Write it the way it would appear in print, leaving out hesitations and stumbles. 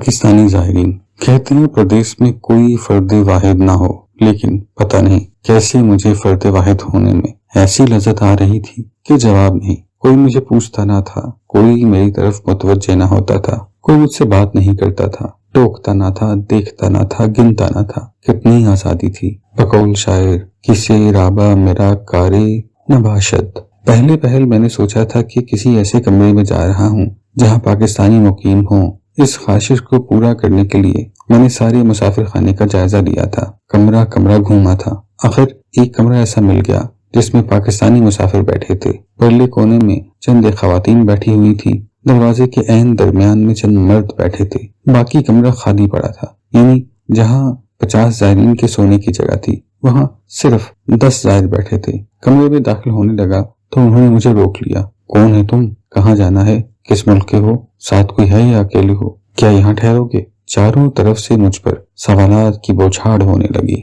پاکستانی زائرین کہتے ہیں پردیس میں کوئی فرد واحد نہ ہو، لیکن پتہ نہیں کیسے مجھے فرد واحد ہونے میں ایسی لذت آ رہی تھی کہ جواب نہیں۔ کوئی مجھے پوچھتا نہ تھا، کوئی میری طرف متوجہ نہ ہوتا تھا، کوئی مجھ سے بات نہیں کرتا تھا، ٹوکتا نہ تھا، دیکھتا نہ تھا، گنتا نہ تھا۔ کتنی آزادی تھی۔ بقول شاعر کسے رابہ میرا کارے نباشد۔ پہل میں نے سوچا تھا کہ کسی ایسے کمرے میں جا رہا ہوں جہاں پاکستانی مقیم ہوں۔ اس خواہش کو پورا کرنے کے لیے میں نے سارے مسافر خانے کا جائزہ لیا تھا، کمرہ گھوما تھا۔ آخر ایک کمرہ ایسا مل گیا جس میں پاکستانی مسافر بیٹھے تھے۔ پرلے کونے میں چند خواتین بیٹھی ہوئی تھی، دروازے کے عین درمیان میں چند مرد بیٹھے تھے۔ باقی کمرہ خالی پڑا تھا، یعنی جہاں 50 زائرین کے سونے کی جگہ تھی وہاں صرف 10 زائر بیٹھے تھے۔ کمرے میں داخل ہونے لگا تو انہوں نے مجھے روک لیا۔ کون ہے تم؟ کہاں جانا ہے؟ کس ملک کے ہو؟ ساتھ کوئی ہے یا اکیلے ہو؟ کیا یہاں ٹھہرو گے؟ چاروں طرف سے مجھ پر سوالات کی بوچھاڑ ہونے لگی۔